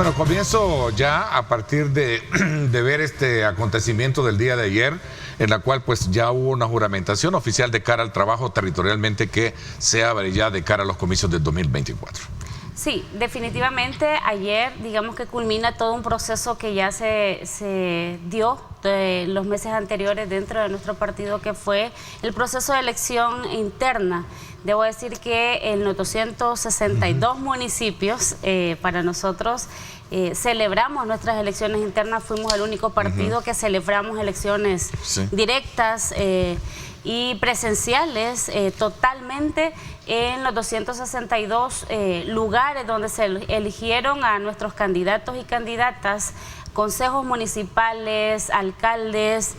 Bueno, comienzo ya a partir de ver este acontecimiento del día de ayer, en la cual pues ya hubo una juramentación oficial de cara al trabajo territorialmente que se abre ya de cara a los comicios del 2024. Sí, definitivamente ayer digamos que culmina todo un proceso que ya se dio de los meses anteriores dentro de nuestro partido, que fue el proceso de elección interna. Debo decir que en los 262 municipios, para nosotros, celebramos nuestras elecciones internas. Fuimos el único partido que celebramos elecciones directas y presenciales totalmente en los 262 lugares donde se eligieron a nuestros candidatos y candidatas, consejos municipales, alcaldes,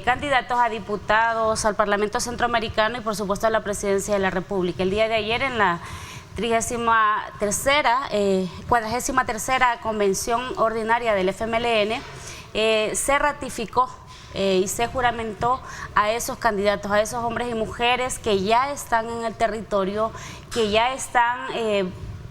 candidatos a diputados, al Parlamento Centroamericano y por supuesto a la Presidencia de la República. El día de ayer en la 43ª Convención Ordinaria del FMLN se ratificó y se juramentó a esos candidatos, a esos hombres y mujeres que ya están en el territorio, que ya están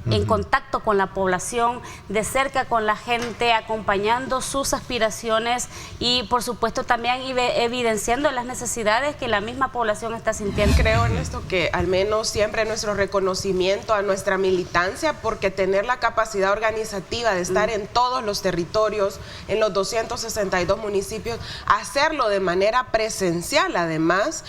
en contacto con la población, de cerca con la gente, acompañando sus aspiraciones y por supuesto también evidenciando las necesidades que la misma población está sintiendo. Creo en esto que al menos siempre nuestro reconocimiento a nuestra militancia, porque tener la capacidad organizativa de estar en todos los territorios, en los 262 municipios, hacerlo de manera presencial además,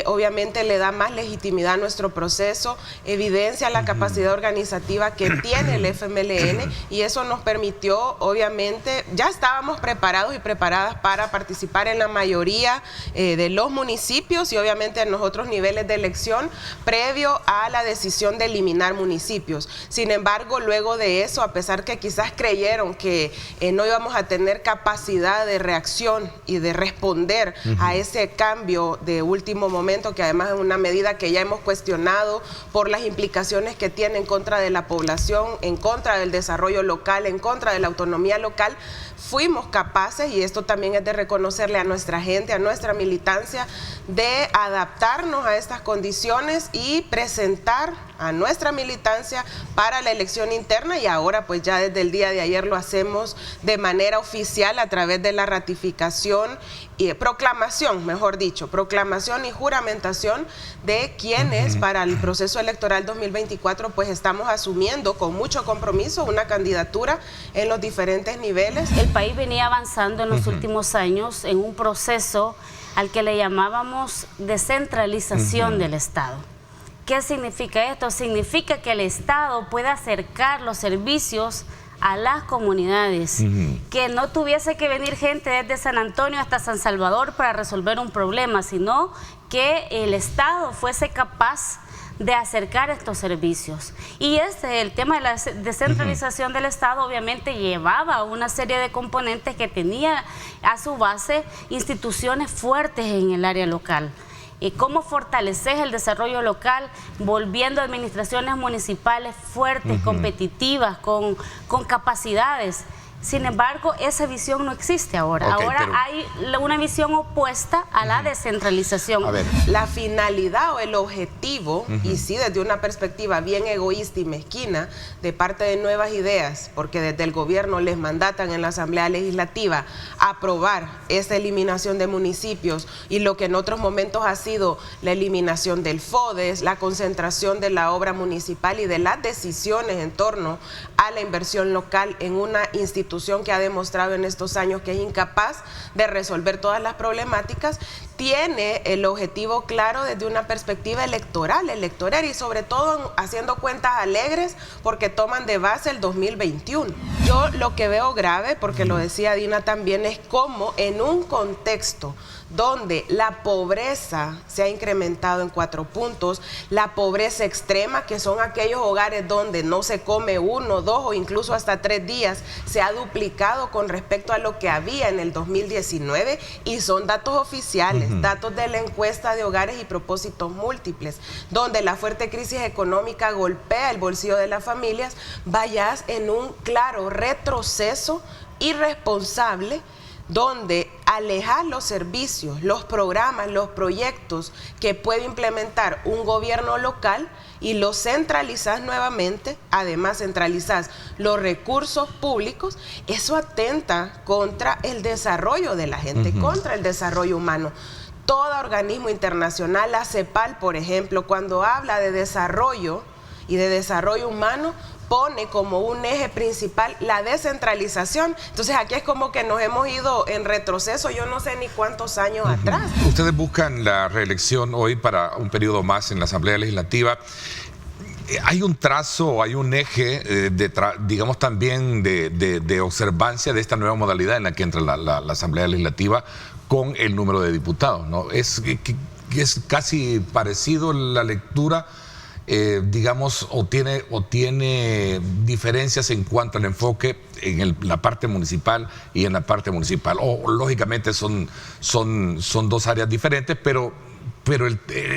obviamente le da más legitimidad a nuestro proceso, evidencia la capacidad organizativa que tiene el FMLN y eso nos permitió, obviamente, ya estábamos preparados y preparadas para participar en la mayoría de los municipios y obviamente en los otros niveles de elección previo a la decisión de eliminar municipios. Sin embargo, luego de eso, a pesar que quizás creyeron que no íbamos a tener capacidad de reacción y de responder a ese cambio de último momento, que además es una medida que ya hemos cuestionado por las implicaciones que tiene en contra de la población, en contra del desarrollo local, en contra de la autonomía local, fuimos capaces, y esto también es de reconocerle a nuestra gente, a nuestra militancia, de adaptarnos a estas condiciones y presentar a nuestra militancia para la elección interna, y ahora pues ya desde el día de ayer lo hacemos de manera oficial a través de la ratificación y proclamación, mejor dicho, proclamación y juramentación de quienes para el proceso electoral 2024 pues estamos asumiendo con mucho compromiso una candidatura en los diferentes niveles. El país venía avanzando en los últimos años en un proceso al que le llamábamos descentralización del Estado. ¿Qué significa esto? Significa que el Estado puede acercar los servicios a las comunidades, que no tuviese que venir gente desde San Antonio hasta San Salvador para resolver un problema, sino que el Estado fuese capaz de acercar estos servicios. Y el tema de la descentralización del Estado obviamente llevaba una serie de componentes que tenía a su base instituciones fuertes en el área local. ¿Cómo fortalecer el desarrollo local volviendo a administraciones municipales fuertes, competitivas, con capacidades? Sin embargo, esa visión no existe ahora. Ahora hay una visión opuesta a la descentralización. A ver, la finalidad o el objetivo, y sí desde una perspectiva bien egoísta y mezquina, de parte de Nuevas Ideas, porque desde el gobierno les mandatan en la Asamblea Legislativa aprobar esa eliminación de municipios y lo que en otros momentos ha sido la eliminación del FODES, la concentración de la obra municipal y de las decisiones en torno a la inversión local en una institución que ha demostrado en estos años que es incapaz de resolver todas las problemáticas, tiene el objetivo claro desde una perspectiva electoral y sobre todo haciendo cuentas alegres porque toman de base el 2021. Yo lo que veo grave, porque lo decía Dina también, es cómo en un contexto donde la pobreza se ha incrementado en 4 puntos, la pobreza extrema, que son aquellos hogares donde no se come 1, 2 o incluso hasta 3 días, se ha duplicado con respecto a lo que había en el 2019 y son datos oficiales, datos de la encuesta de hogares y propósitos múltiples, donde la fuerte crisis económica golpea el bolsillo de las familias, vayas en un claro retroceso irresponsable donde alejas los servicios, los programas, los proyectos que puede implementar un gobierno local y los centralizas nuevamente, además centralizas los recursos públicos, eso atenta contra el desarrollo de la gente, contra el desarrollo humano. Todo organismo internacional, la CEPAL, por ejemplo, cuando habla de desarrollo y de desarrollo humano, pone como un eje principal la descentralización. Entonces aquí es como que nos hemos ido en retroceso, yo no sé ni cuántos años atrás. Ustedes buscan la reelección hoy para un periodo más en la Asamblea Legislativa. ¿Hay un trazo, hay un eje, digamos también de observancia de esta nueva modalidad en la que entra la Asamblea Legislativa con el número de diputados, ¿no? Es casi parecido la lectura, digamos, o tiene diferencias en cuanto al enfoque en la parte municipal y en la parte municipal. O lógicamente son dos áreas diferentes, pero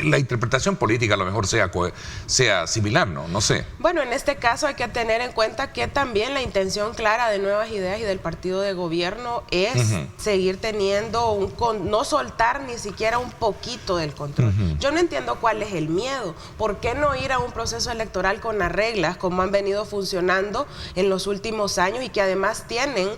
la interpretación política a lo mejor sea similar, ¿no? No sé. Bueno, en este caso hay que tener en cuenta que también la intención clara de Nuevas Ideas y del partido de gobierno es seguir teniendo no soltar ni siquiera un poquito del control. Yo no entiendo cuál es el miedo. ¿Por qué no ir a un proceso electoral con las reglas como han venido funcionando en los últimos años y que además tienen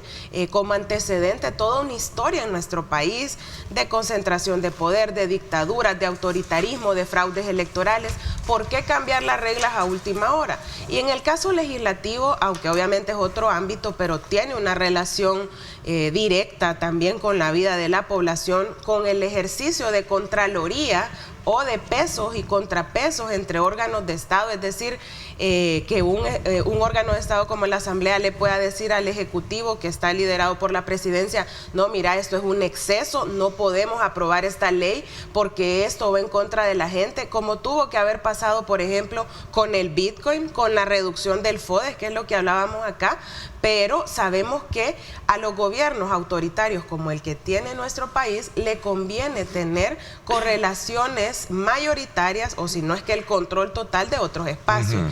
como antecedente toda una historia en nuestro país de concentración de poder, de dictadura, de autoritarismo, de fraudes electorales? ¿Por qué cambiar las reglas a última hora? Y en el caso legislativo, aunque obviamente es otro ámbito, pero tiene una relación directa también con la vida de la población, con el ejercicio de contraloría o de pesos y contrapesos entre órganos de Estado, es decir, que un órgano de Estado como la Asamblea le pueda decir al Ejecutivo, que está liderado por la Presidencia, no, mira, esto es un exceso, no podemos aprobar esta ley porque esto va en contra de la gente, como tuvo que haber pasado, por ejemplo, con el Bitcoin, con la reducción del FODES, que es lo que hablábamos acá, pero sabemos que a los gobiernos autoritarios como el que tiene nuestro país le conviene tener correlaciones mayoritarias o si no es que el control total de otros espacios.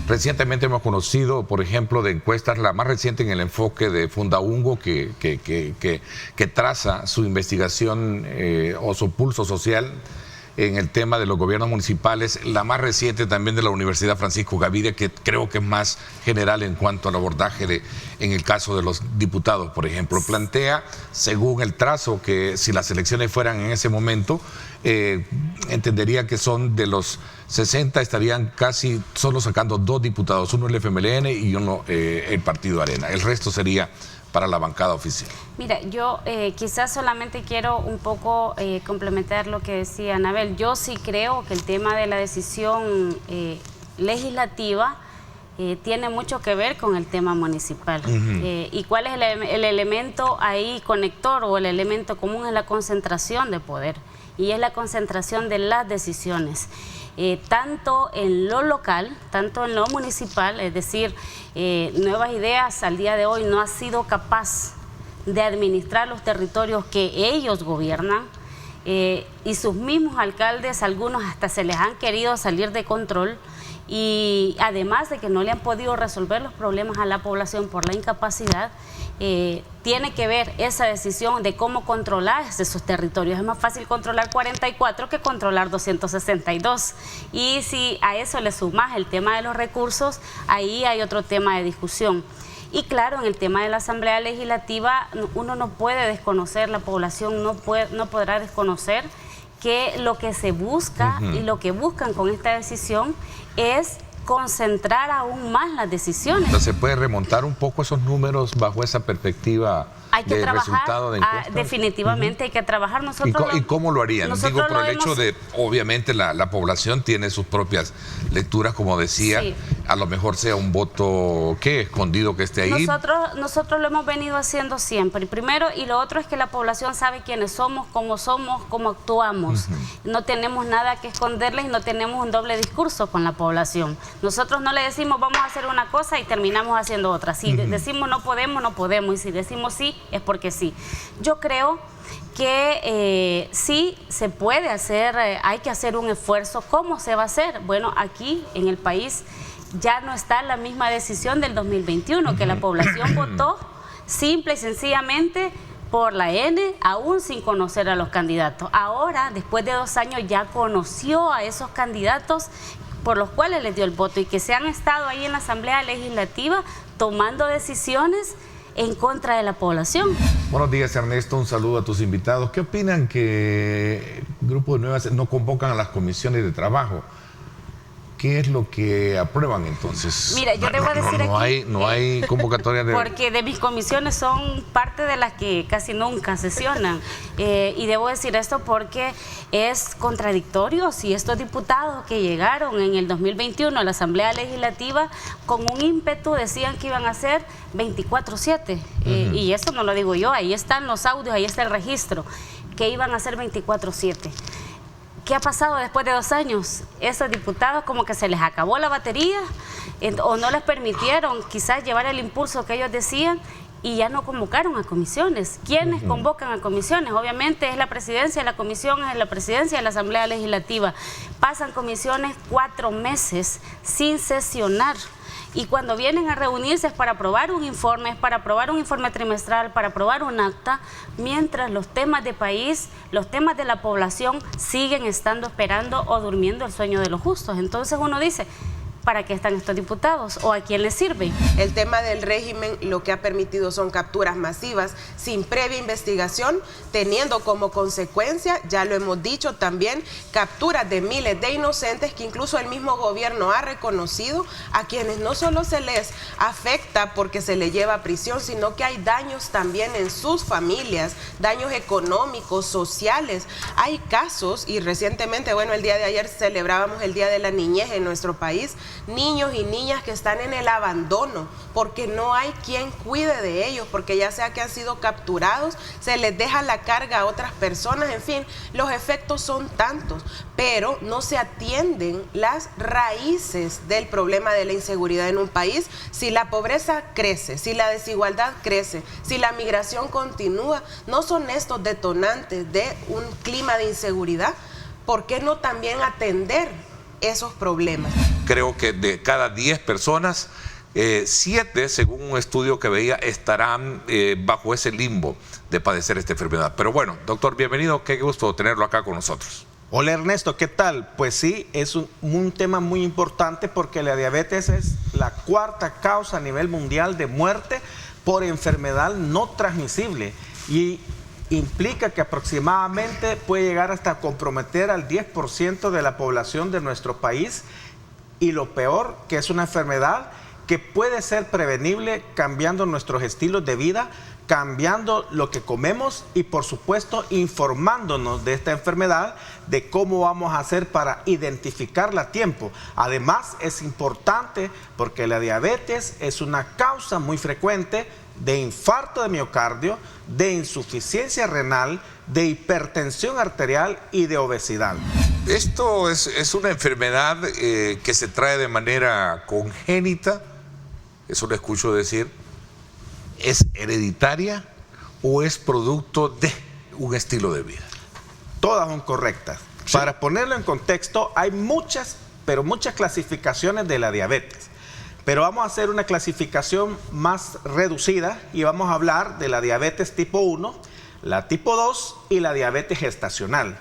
Recientemente hemos conocido, por ejemplo, de encuestas, la más reciente en el enfoque de Fundaungo, que traza su investigación o su pulso social en el tema de los gobiernos municipales, la más reciente también de la Universidad Francisco Gaviria, que creo que es más general en cuanto al abordaje en el caso de los diputados, por ejemplo. Plantea, según el trazo, que si las elecciones fueran en ese momento, entendería que son de los 60, estarían casi solo sacando 2 diputados, uno el FMLN y uno el Partido Arena. El resto sería para la bancada oficial. Mira, yo quizás solamente quiero un poco complementar lo que decía Anabel. Yo sí creo que el tema de la decisión legislativa tiene mucho que ver con el tema municipal. ¿Y cuál es el elemento ahí conector o el elemento común? Es la concentración de poder y es la concentración de las decisiones. Tanto en lo local, tanto en lo municipal, es decir, Nuevas Ideas al día de hoy no ha sido capaz de administrar los territorios que ellos gobiernan y sus mismos alcaldes, algunos hasta se les han querido salir de control y además de que no le han podido resolver los problemas a la población por la incapacidad, tiene que ver esa decisión de cómo controlar esos territorios. Es más fácil controlar 44 que controlar 262. Y si a eso le sumas el tema de los recursos, ahí hay otro tema de discusión. Y claro, en el tema de la Asamblea Legislativa, uno no puede desconocer, la población no podrá desconocer que lo que se busca y lo que buscan con esta decisión es concentrar aún más las decisiones. Entonces, ¿se puede remontar un poco esos números bajo esa perspectiva de resultado de encuestas? Definitivamente hay que trabajar. ¿Y cómo lo harían? Digo, por el hecho de, obviamente, la población tiene sus propias lecturas, como decía, sí. A lo mejor sea un voto, ¿qué? Escondido que esté ahí. Nosotros lo hemos venido haciendo siempre. Primero, y lo otro es que la población sabe quiénes somos, cómo actuamos. No tenemos nada que esconderles y no tenemos un doble discurso con la población. Nosotros no le decimos vamos a hacer una cosa y terminamos haciendo otra. Si decimos no podemos, no podemos. Y si decimos sí, es porque sí. Yo creo que sí se puede hacer, hay que hacer un esfuerzo. ¿Cómo se va a hacer? Bueno, aquí en el país ya no está la misma decisión del 2021, que la población votó simple y sencillamente por la N, aún sin conocer a los candidatos. Ahora, después de 2 años, ya conoció a esos candidatos por los cuales les dio el voto y que se han estado ahí en la Asamblea Legislativa tomando decisiones en contra de la población. Buenos días, Ernesto, un saludo a tus invitados. ¿Qué opinan que el Grupo de Nuevas no convocan a las comisiones de trabajo? ¿Qué es lo que aprueban entonces? Mira, yo debo decir no hay convocatoria de... Porque de mis comisiones son parte de las que casi nunca sesionan. Y debo decir esto porque es contradictorio si estos diputados que llegaron en el 2021 a la Asamblea Legislativa con un ímpetu decían que iban a ser 24/7. Y eso no lo digo yo, ahí están los audios, ahí está el registro, que iban a ser 24/7. ¿Qué ha pasado después de 2 años? Esos diputados como que se les acabó la batería o no les permitieron quizás llevar el impulso que ellos decían y ya no convocaron a comisiones. ¿Quiénes convocan a comisiones? Obviamente es la presidencia de la comisión, es la presidencia de la Asamblea Legislativa. Pasan comisiones 4 meses sin sesionar. Y cuando vienen a reunirse es para aprobar un informe, es para aprobar un informe trimestral, para aprobar un acta, mientras los temas de país, los temas de la población siguen estando esperando o durmiendo el sueño de los justos. Entonces uno dice, ¿para qué están estos diputados o a quién les sirve? El tema del régimen lo que ha permitido son capturas masivas sin previa investigación, teniendo como consecuencia, ya lo hemos dicho también, capturas de miles de inocentes que incluso el mismo gobierno ha reconocido, a quienes no solo se les afecta porque se les lleva a prisión, sino que hay daños también en sus familias, daños económicos, sociales. Hay casos, y recientemente, bueno, el día de ayer celebrábamos el Día de la Niñez en nuestro país, niños y niñas que están en el abandono porque no hay quien cuide de ellos, porque ya sea que han sido capturados, se les deja la carga a otras personas, en fin, los efectos son tantos, pero no se atienden las raíces del problema de la inseguridad en un país. Si la pobreza crece, si la desigualdad crece, si la migración continúa, ¿no son estos detonantes de un clima de inseguridad? ¿Por qué no también atender esos problemas? Creo que de cada 10 personas, 7, según un estudio que veía, estarán bajo ese limbo de padecer esta enfermedad. Pero bueno, doctor, bienvenido, qué gusto tenerlo acá con nosotros. Hola Ernesto, ¿qué tal? Pues sí, es un tema muy importante porque la diabetes es la 4ª causa a nivel mundial de muerte por enfermedad no transmisible y implica que aproximadamente puede llegar hasta comprometer al 10% de la población de nuestro país, y lo peor, que es una enfermedad que puede ser prevenible cambiando nuestros estilos de vida, cambiando lo que comemos y por supuesto informándonos de esta enfermedad, de cómo vamos a hacer para identificarla a tiempo. Además es importante porque la diabetes es una causa muy frecuente de infarto de miocardio, de insuficiencia renal, de hipertensión arterial y de obesidad. Esto es una enfermedad que se trae de manera congénita, eso lo escucho decir. ¿Es hereditaria o es producto de un estilo de vida? Todas son correctas. Sí. Para ponerlo en contexto, hay muchas, pero muchas clasificaciones de la diabetes. Pero vamos a hacer una clasificación más reducida y vamos a hablar de la diabetes tipo 1, la tipo 2 y la diabetes gestacional.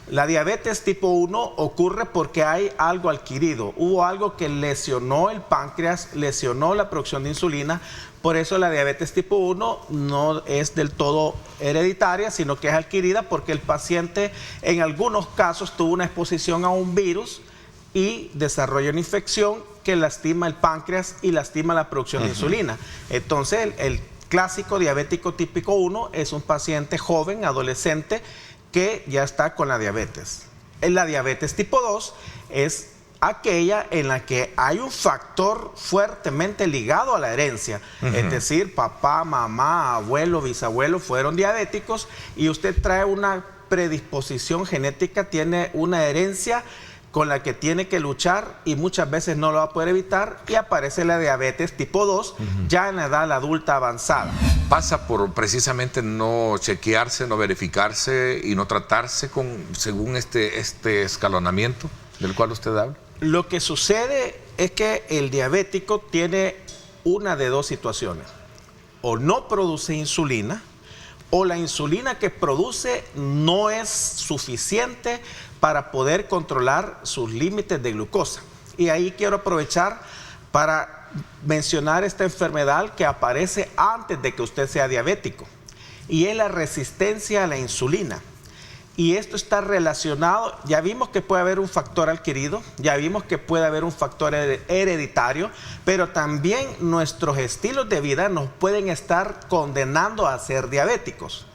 La diabetes tipo 1 ocurre porque hay algo adquirido, hubo algo que lesionó el páncreas, lesionó la producción de insulina, por eso la diabetes tipo 1 no es del todo hereditaria, sino que es adquirida porque el paciente en algunos casos tuvo una exposición a un virus y desarrolla una infección que lastima el páncreas y lastima la producción de insulina. Entonces el clásico diabético típico 1 es un paciente joven, adolescente, que ya está con la diabetes. La diabetes tipo 2 es aquella en la que hay un factor fuertemente ligado a la herencia, es decir, papá, mamá, abuelo, bisabuelo fueron diabéticos y usted trae una predisposición genética, tiene una herencia con la que tiene que luchar y muchas veces no lo va a poder evitar y aparece la diabetes tipo 2 ya en la edad adulta avanzada. Pasa por precisamente no chequearse, no verificarse y no tratarse según este escalonamiento del cual usted habla. Lo que sucede es que el diabético tiene una de dos situaciones. O no produce insulina o la insulina que produce no es suficiente para poder controlar sus límites de glucosa. Y ahí quiero aprovechar para mencionar esta enfermedad que aparece antes de que usted sea diabético, y es la resistencia a la insulina. Y esto está relacionado, ya vimos que puede haber un factor adquirido, ya vimos que puede haber un factor hereditario, pero también nuestros estilos de vida nos pueden estar condenando a ser diabéticos.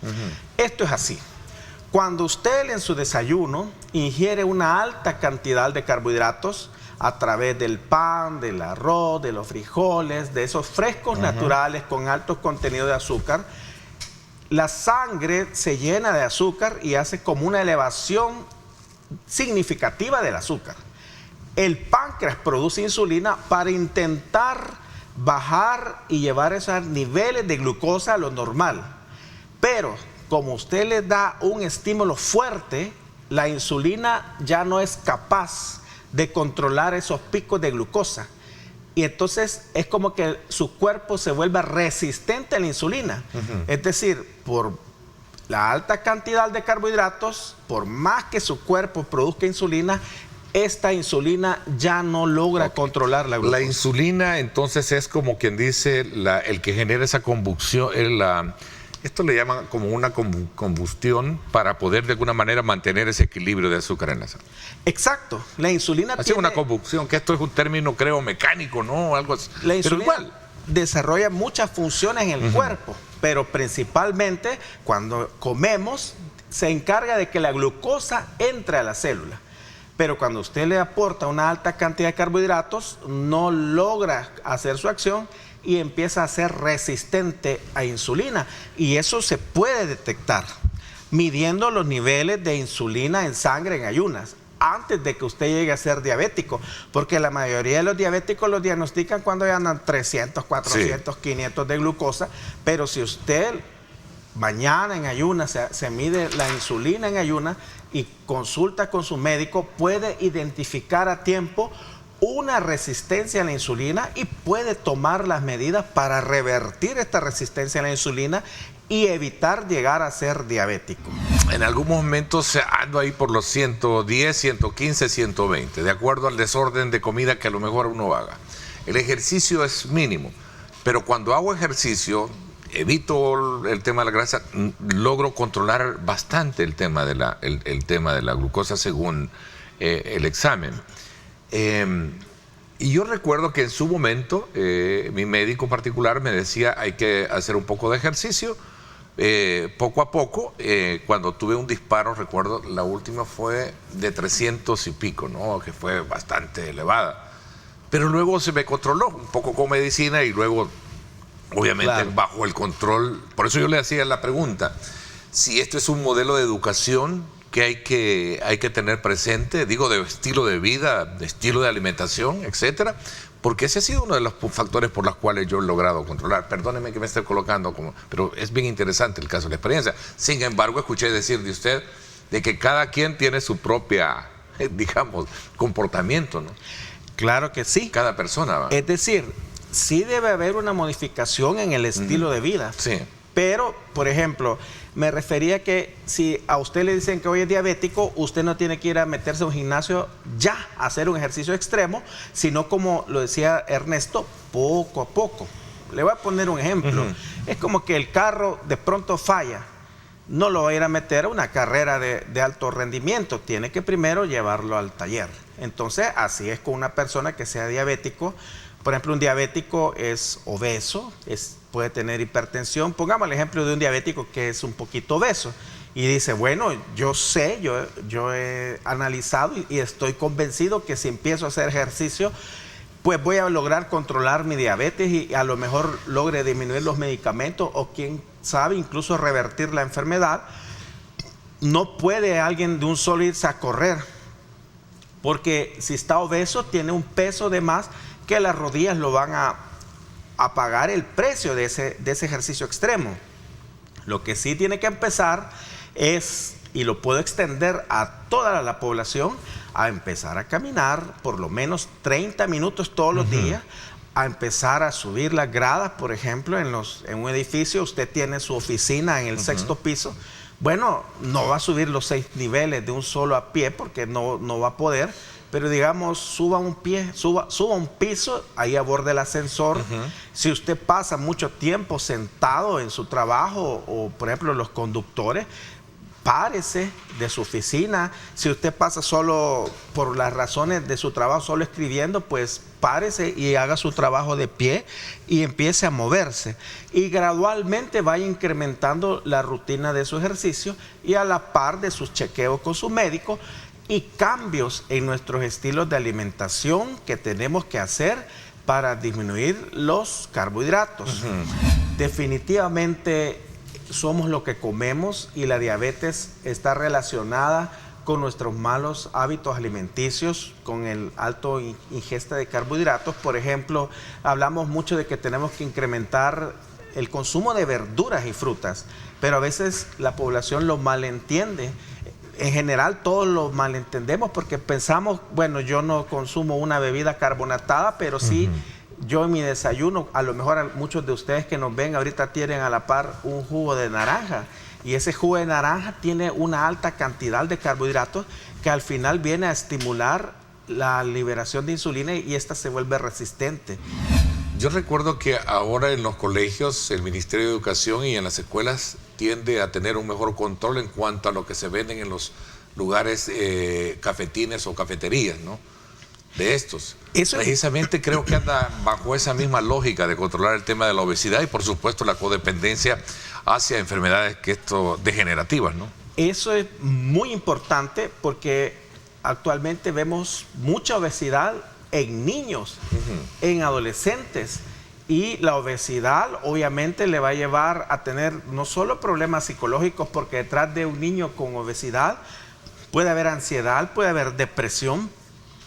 Esto es así. Cuando usted en su desayuno ingiere una alta cantidad de carbohidratos a través del pan, del arroz, de los frijoles, de esos frescos naturales con alto contenido de azúcar, la sangre se llena de azúcar y hace como una elevación significativa del azúcar. El páncreas produce insulina para intentar bajar y llevar esos niveles de glucosa a lo normal. Pero como usted le da un estímulo fuerte, la insulina ya no es capaz de controlar esos picos de glucosa. Y entonces es como que su cuerpo se vuelve resistente a la insulina. Es decir, por la alta cantidad de carbohidratos, por más que su cuerpo produzca insulina, esta insulina ya no logra controlar la glucosa. La insulina entonces es como quien dice el que genera esa combustión, esto le llaman como una combustión para poder de alguna manera mantener ese equilibrio de azúcar en la sangre. Exacto, la insulina tiene una combustión, que esto es un término creo mecánico, ¿no? Algo así. La insulina pero igual desarrolla muchas funciones en el cuerpo, pero principalmente cuando comemos se encarga de que la glucosa entre a la célula. Pero cuando usted le aporta una alta cantidad de carbohidratos, no logra hacer su acción y empieza a ser resistente a insulina. Y eso se puede detectar midiendo los niveles de insulina en sangre en ayunas, antes de que usted llegue a ser diabético. Porque la mayoría de los diabéticos los diagnostican cuando ya andan 300, 400, 500 de glucosa. Pero si usted mañana en ayunas se mide la insulina en ayunas y consulta con su médico, puede identificar a tiempo una resistencia a la insulina y puede tomar las medidas para revertir esta resistencia a la insulina y evitar llegar a ser diabético. En algún momento ando ahí por los 110, 115, 120, de acuerdo al desorden de comida que a lo mejor uno haga. El ejercicio es mínimo, pero cuando hago ejercicio, evito el tema de la grasa, logro controlar bastante el tema de la glucosa según el examen. Y yo recuerdo que en su momento mi médico particular me decía hay que hacer un poco de ejercicio poco a poco. Cuando tuve un disparo, recuerdo, la última fue de 300 y pico, ¿no? Que fue bastante elevada, pero luego se me controló un poco con medicina y luego obviamente bajo el control. Por eso yo le hacía la pregunta si esto es un modelo de educación que hay que tener presente, digo, de estilo de vida, de estilo de alimentación, etcétera, porque ese ha sido uno de los factores por los cuales yo he logrado controlar. Perdóneme que me esté colocando pero es bien interesante el caso de la experiencia. Sin embargo, escuché decir de usted de que cada quien tiene su propia, digamos, comportamiento, ¿no? Claro que sí. Cada persona, ¿va? Es decir, sí debe haber una modificación en el estilo de vida. Sí. Pero, por ejemplo, me refería que si a usted le dicen que hoy es diabético, usted no tiene que ir a meterse a un gimnasio ya a hacer un ejercicio extremo, sino como lo decía Ernesto, poco a poco. Le voy a poner un ejemplo. Es como que el carro de pronto falla. No lo va a ir a meter a una carrera de alto rendimiento. Tiene que primero llevarlo al taller. Entonces, así es con una persona que sea diabético. Por ejemplo, un diabético es obeso, puede tener hipertensión. Pongamos el ejemplo de un diabético que es un poquito obeso y dice, bueno, yo sé, yo he analizado y estoy convencido que si empiezo a hacer ejercicio, pues voy a lograr controlar mi diabetes y a lo mejor logre disminuir los medicamentos o quién sabe, incluso revertir la enfermedad. No puede alguien de un solo irse a correr, porque si está obeso tiene un peso de más que las rodillas lo van a pagar el precio de ese ejercicio extremo. Lo que sí tiene que empezar es, y lo puedo extender a toda la población, a empezar a caminar por lo menos 30 minutos todos los días, a empezar a subir las gradas, por ejemplo, en un edificio, usted tiene su oficina en el sexto piso. Bueno, no va a subir los 6 niveles de un solo a pie porque no va a poder, pero digamos, suba un piso, ahí aborde el ascensor. Si usted pasa mucho tiempo sentado en su trabajo, o por ejemplo los conductores, párese de su oficina. Si usted pasa solo por las razones de su trabajo, solo escribiendo, pues párese y haga su trabajo de pie y empiece a moverse. Y gradualmente vaya incrementando la rutina de su ejercicio y a la par de sus chequeos con su médico y cambios en nuestros estilos de alimentación que tenemos que hacer para disminuir los carbohidratos. Definitivamente somos lo que comemos y la diabetes está relacionada con nuestros malos hábitos alimenticios, con el alto ingesta de carbohidratos. Por ejemplo, hablamos mucho de que tenemos que incrementar el consumo de verduras y frutas, pero a veces la población lo malentiende. En general todos lo malentendemos porque pensamos, bueno, yo no consumo una bebida carbonatada, pero sí yo en mi desayuno, a lo mejor muchos de ustedes que nos ven ahorita tienen a la par un jugo de naranja, y ese jugo de naranja tiene una alta cantidad de carbohidratos que al final viene a estimular la liberación de insulina y esta se vuelve resistente. Yo recuerdo que ahora en los colegios, el Ministerio de Educación y en las escuelas tiende a tener un mejor control en cuanto a lo que se venden en los lugares cafetines o cafeterías, ¿no? De estos. Precisamente creo que anda bajo esa misma lógica de controlar el tema de la obesidad y por supuesto la codependencia hacia enfermedades degenerativas, ¿no? Eso es muy importante porque actualmente vemos mucha obesidad en niños, en adolescentes, y la obesidad obviamente le va a llevar a tener no solo problemas psicológicos, porque detrás de un niño con obesidad puede haber ansiedad, puede haber depresión,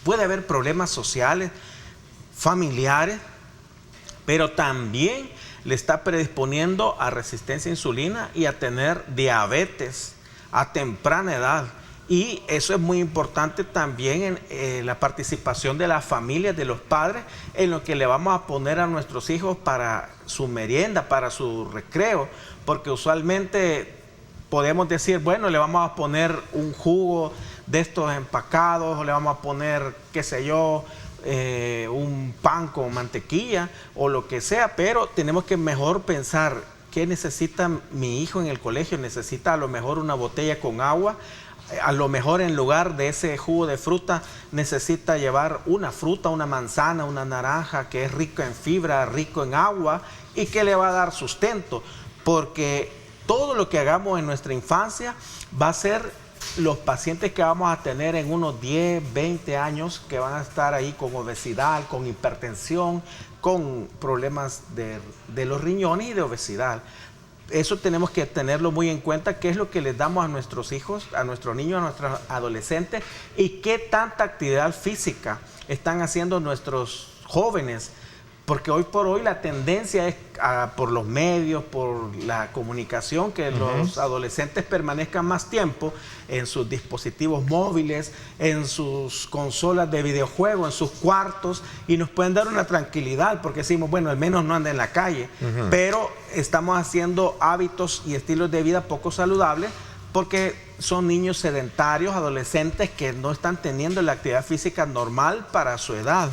puede haber problemas sociales, familiares, pero también le está predisponiendo a resistencia a insulina y a tener diabetes a temprana edad. Y eso es muy importante también en la participación de las familias, de los padres, en lo que le vamos a poner a nuestros hijos para su merienda, para su recreo, porque usualmente podemos decir, bueno, le vamos a poner un jugo de estos empacados, o le vamos a poner, qué sé yo, un pan con mantequilla o lo que sea, pero tenemos que mejor pensar qué necesita mi hijo en el colegio. Necesita a lo mejor una botella con agua, a lo mejor en lugar de ese jugo de fruta necesita llevar una fruta, una manzana, una naranja que es rico en fibra, rico en agua y que le va a dar sustento, porque todo lo que hagamos en nuestra infancia va a ser los pacientes que vamos a tener en unos 10, 20 años, que van a estar ahí con obesidad, con hipertensión, con problemas de los riñones y de obesidad. Eso tenemos que tenerlo muy en cuenta, qué es lo que les damos a nuestros hijos, a nuestros niños, a nuestros adolescentes, y qué tanta actividad física están haciendo nuestros jóvenes. Porque hoy por hoy la tendencia es por los medios, por la comunicación, que los adolescentes permanezcan más tiempo en sus dispositivos móviles, en sus consolas de videojuegos, en sus cuartos, y nos pueden dar una tranquilidad porque decimos, bueno, al menos no anda en la calle, pero estamos haciendo hábitos y estilos de vida poco saludables porque son niños sedentarios, adolescentes que no están teniendo la actividad física normal para su edad.